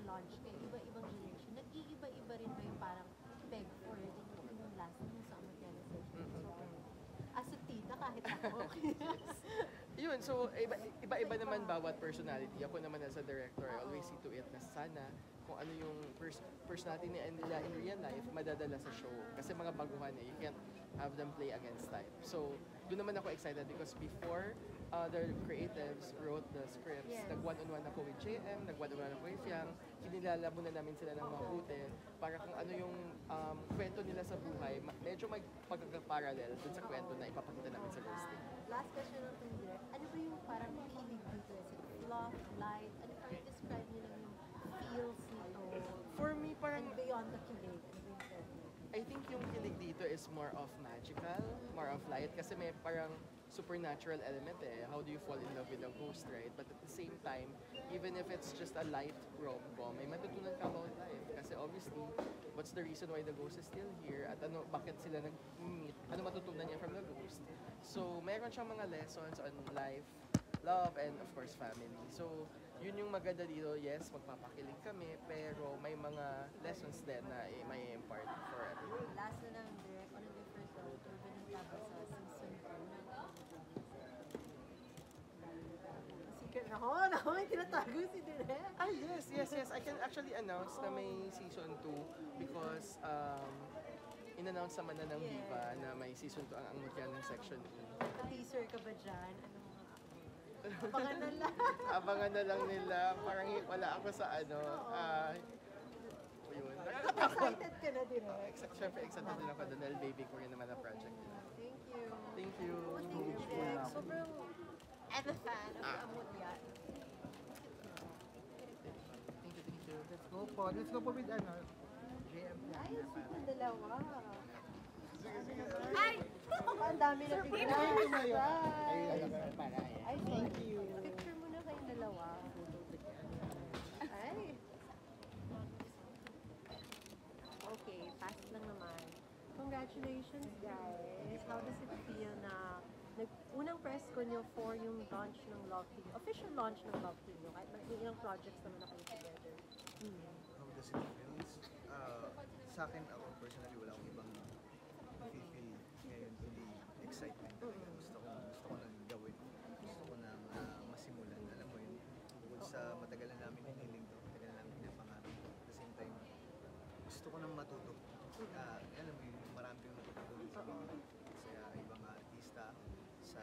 nagla-launch kayo, iba-ibang generation, nag-iiba-iba rin ba yung parang peg for yung last yung sa Amatiana session? So, as a tita, kahit ako, Yun, so iba-iba naman bawat personality. Ako naman as a director, I always see to it na sana kung ano yung personality nila in real life, madadala sa show. Kasi mga baguhan you can't have them play against type. So, doon naman ako excited because before the creatives wrote the scripts, nag-one-on-one ako with JM, nag-one-on-one ako with Fiang, kinilala muna namin sila ng mabuti para kung ano yung kwento nila sa buhay, medyo may pagkakaparallel dun sa kwento na ipapakita namin sa ghosting. Last question ng Direk, ano ba yung parang kilig dito? Is it fluff, light? Ano parang describe nyo lang yung feels nito? For me, parang And beyond the kilig, ano ba yung pwede? I think yung kilig dito is more of magical, more of light kasi may parang supernatural element How do you fall in love with a ghost, right? But at the same time, even if it's just a light rom-com, may matutunan ka about life. Kasi obviously, what's the reason why the ghost is still here? At ano, bakit sila nag-meet? Ano matutunan niya from the ghost? So, meron siyang mga lessons on life, love, and of course, family. So, yun yung maganda dito. Yes, magpapakilig kami, pero may mga lessons din na may impart for everyone. Last na lang, Direk, ano yung first Urban and Taba sa season 2? Secret na ako, may tinatago si Direk. Yes. I can actually announce na may season 2 because in-announce naman na ng Viva na may season 2 ang Amutian ng Section E. Teaser ka ba dyan? Ano mga abangan na lang. Abangan na lang nila. Parang wala ako sa ano. Yun. Excited ka na, Direk. Siyempre, excited din ako doon dahil baby ko rin naman na project nila. Thank you. Thank you. Thank you, Direk. Sobrang fan of Amutian. Thank you. Let's go po. Let's go po with ano, JM. Ay, sweet na dalawa. Ay! Ang dami na bigla. Ay, thank you. Picture mo na kayong dalawa. Ay. Okay, fast lang naman. Congratulations, guys. How does it feel na unang press ko nyo for yung launch ng Love Team, official launch ng Love Team nyo, kahit may ilang projects naman na kayo together. How does it feel? Sa akin, ako personally, wala akong ibang feel ngayon, kundi excitement talaga. Gusto ko nang gawin. Gusto ko nang masimulan. Alam mo yun, bukod sa matagal na namin hiniling to, matagal na namin pinapangarap. At the same time, gusto ko nang matuto. Alam mo yun, marami kang matutunan sa ibang artista, sa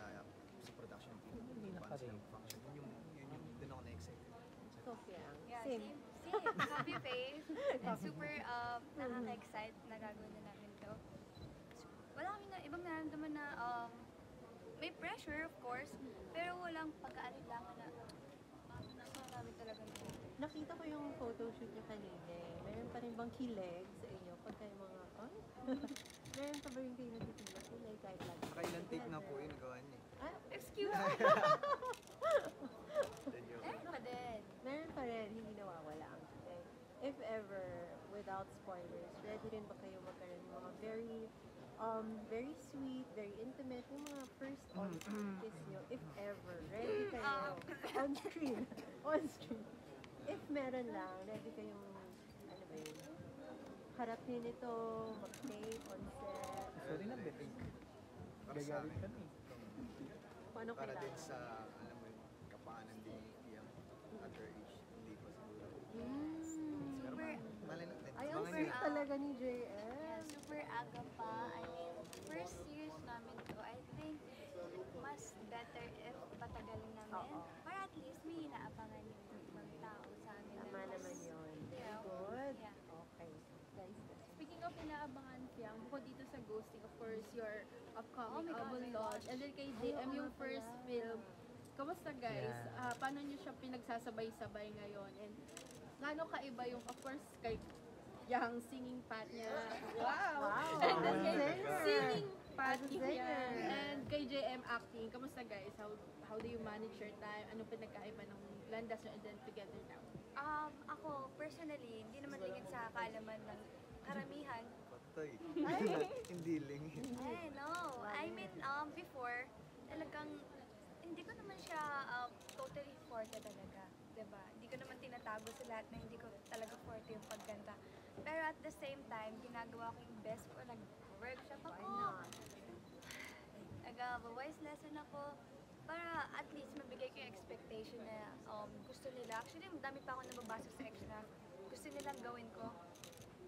production team, paano sila function. Doon ako na-excited. Sophia. Yeah, Same. same. Copy paste. And super nakaka-excite na gagawin na namin to. Wala kami na ibang nararamdaman na may pressure of course, pero walang pagkaalinlangan na gusto namin talaga na. Nakita ko yung photoshoot niya kanina. Meron pa rin bang kilig sa inyo? Pagka yung mga, meron pa ba yung kayo natitigla? Kilig kahit lang. Nakailang take na po yun, nagawa niya. Excuse me. Meron pa din. Meron pa rin, hindi nawawala ang kilig. If ever, without spoilers, ready rin ba kayo magkaroon ng mga very sweet, very intimate, yung mga first on-screen kiss nyo, if ever, ready kayo, on-screen, on-screen. If meron lang, ready kayong, ano ba yun, harapin ito, mag-tape, on set. Sorry na, Betty. Para sa akin, kami. Paano para din kailangan? sa, alam mo yun, kapaanan din yung at her age, hindi pa siguro. Pero malay natin. Ay, ang Abangan sweet nyo. talaga ni Yeah, JM. super aga pa. I mean, first series namin to. I think mas better if patagalin namin. Or at least may inaabangan yung ibang tao sa amin. Tama naman yun. Yeah. Good. Yeah. Okay. Guys, Speaking of inaabangan, Fiang, bukod dito sa ghosting, of course, your Oh upcoming my God, album my launch, and then kay JM yung first film. Kamusta guys? Yeah. Paano niyo siya pinagsasabay-sabay ngayon? And gaano kaiba yung, of course, kay yung singing part niya. Wow! And then kay singing part niya. And kay JM acting. Kamusta guys? How do you manage your time? Anong pinagkaiba ng landas nyo and then together now? Ako, personally, hindi naman ligid sa kaalaman ng karamihan. Patay. Hindi lingin. Ay, no. I mean, before, talagang, hindi ko naman siya totally forte talaga. Diba? Hindi ko ko naman tinatago sa lahat na hindi ko talaga forte yung pagkanta. Pero at the same time, ginagawa ko yung best ko. Nag-workshop ako. Nag-voice lesson ako. Para at least mabigay ko yung expectation na gusto nila. Actually, madami pa ako nababasa sa X na gusto nilang gawin ko.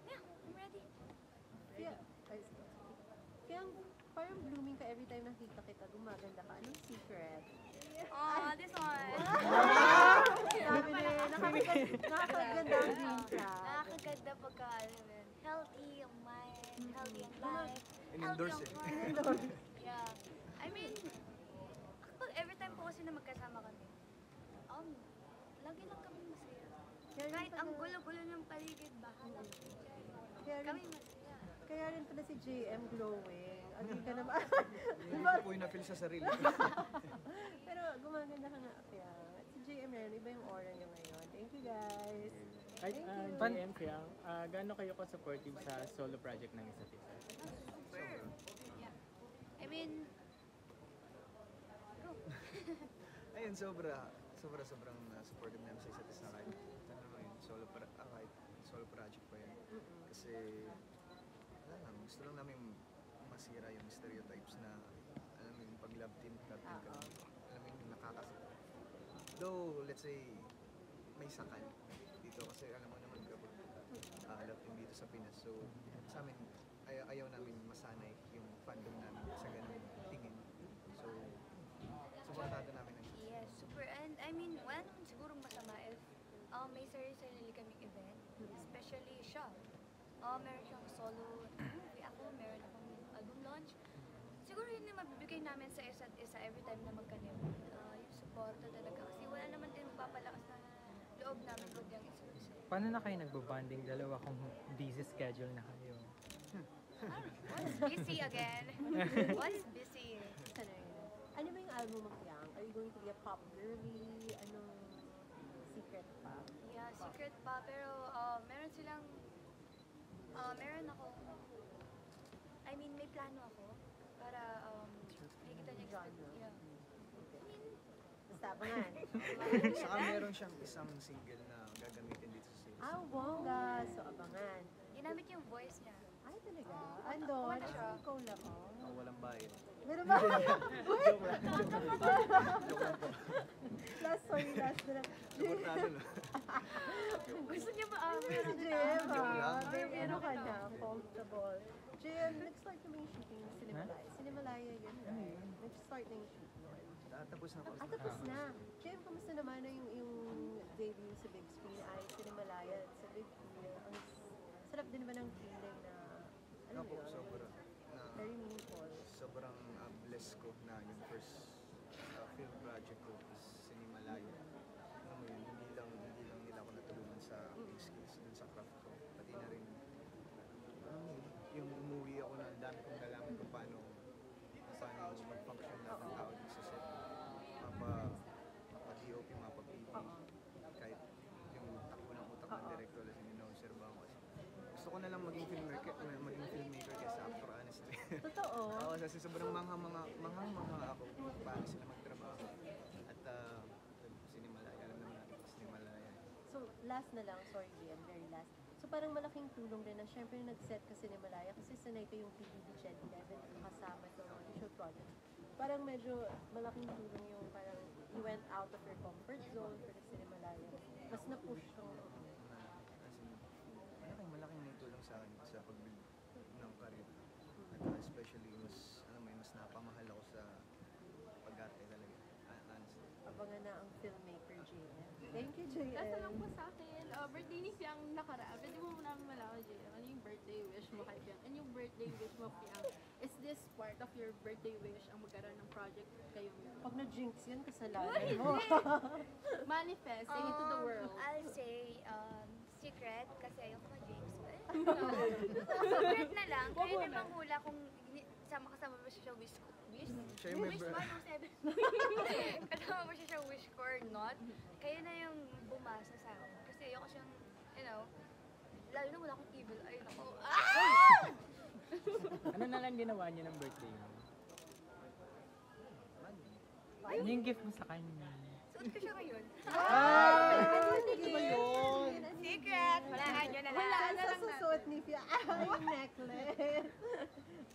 Yeah, I'm ready. Kaya, kaya parang blooming ka every time nakita kita, gumaganda ka. Anong secret? Oh, this one. Sabi na nakakaganda ang dream ka. Nakakaganda pagka, healthy ang mind, healthy ang life, In-endorse healthy ang heart. Yeah. I mean, kapag every time po kasi na magkasama kami, lagi lang kami masaya. Kaya rin Kahit ang pala- gulo-gulo ng paligid, bahala. Kaya Kami rin, masaya. kaya rin pala si JM glowing. Agree ka naman. Hindi ko po yung na-feel sa sarili. Pero gumaganda ka nga. Kaya si JM meron, iba yung aura niya ngayon. Thank you guys. Ay, Thank you. JM Fiang, gaano kayo ka-supportive sa solo project ng isa't isa? Super. Yeah. I mean, go. Ayun, sobrang supportive namin sa isa't isa kahit ano naman yun, kahit solo project pa yan. Kasi, wala lang, gusto lang namin masira yung stereotypes na, alam mo yung pag love team ka, alam mo yung though, let's say, may sakal dito kasi alam mo naman kapag love team dito sa Pinas. So, sa amin, ayaw namin masanay yung fandom namin sa ganung tingin. So, supportado namin ang Yes, super. And I mean, wala naman sigurong masama if may sarili-sarili kaming event. Especially siya. Meron siyang solo movie ako, meron akong album launch. Siguro yun yung mabibigay namin sa isa't isa every time na magkanim. Yung suporta talaga. Kasi wala naman din magpapalakas na loob namin kundi ang isa't isa. Paano na kayo nagbabanding dalawa kung busy schedule na kayo? One's busy again. One's busy. Ano yun? Ano ba yung album mo, Yang? Are you going to be a pop girly? Anong secret pa? Yeah, secret pa. Pero meron silang, meron ako, I mean, may plano ako para makikita niya Genre. Yeah. Basta abangan. Saka meron siyang isang single na gagamitin dito sa series. Bongga! So, abangan. Ginamit yung voice niya. Ay, talaga? Andon? Kumanta siya. As Nicole ako. Walang bayad. Meron ba? Last na lang. Supportado na. Gusto niya ba? Si JM, Joke lang. Very ano ka na, comfortable. JM, nag-start kami yung shooting ng Cinemalaya. Cinemalaya yun, right? Nag-start na yung shoot nun. Tapos na po. Tapos na. JM, kamusta naman na yung debut sa big screen ay Cinemalaya sa big screen? Ang sarap din naman ng feeling na, ano Opo, yun? sobrang Very meaningful. sobrang blessed ko na yung first film project ko is Sinimalaya. Alam mo yun, hindi lang nila ako natulungan sa big skills dun sa craft ko. Pati na rin yung umuwi ako na ang dami kong nalaman kung paano mag-function lahat ng tao dun sa set. Mapa-DOP, mapa-PP. Kahit yung takbo ng utak ng director na sininaobserba ko kasi. Gusto ko na lang maging filmmaker kaysa actor, honestly. Totoo. Oo, kasi sobrang manghang-mangha ako kung paano sila magtrabaho. At Sinimalaya, alam naman natin kung Sinimalaya. So, last na lang, sorry JM, very last. So, parang malaking tulong rin na syempre nag-set ka Cinemalaya kasi sanay ko yung PBB Gen 11 kasama itong visual project. Parang medyo malaking tulong yung parang you went out of your comfort zone for the Cinemalaya. Mas na-push yung Malaking naitulong sa akin sa pag-build ng career. At especially, mas napamahal ako sa pag-arte talaga. Honestly. abangan na ang filmmaker JM. Thank you, JM. Kasi lang po sa akin, birthday ni Fiang nakaraan. Pwede mo namin malaman, JM, ano yung birthday wish mo kay Fiang? And yung birthday wish mo, Fiang, is this part of your birthday wish ang magkaroon ng project kayong Pag na-jinx yan, kasalanan mo. manifesting into the world? I'll say, secret, kasi ayoko ma-jinx. Secret na lang, kayo na manghula kung kasama mo siya wish ko. Siya yung Wish member. 107. Kasama mo siya wish ko or not. Kayo na yung bumasa sa akin. Kasi ayoko siyang, lalo na wala akong evil eye. Ako, Ano na lang ginawa niya ng birthday mo? Money. Ano yung gift mo sa kanya? Suot Suot ko siya ngayon. Hindi ba yun? Secret! Walaan nyo na lang. Wala na lang susuot ni Fia. Yung necklace.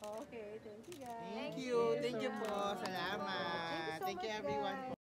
Okay, thank you guys. Thank you po. Salamat. Thank you so Thank you much, everyone guys. po.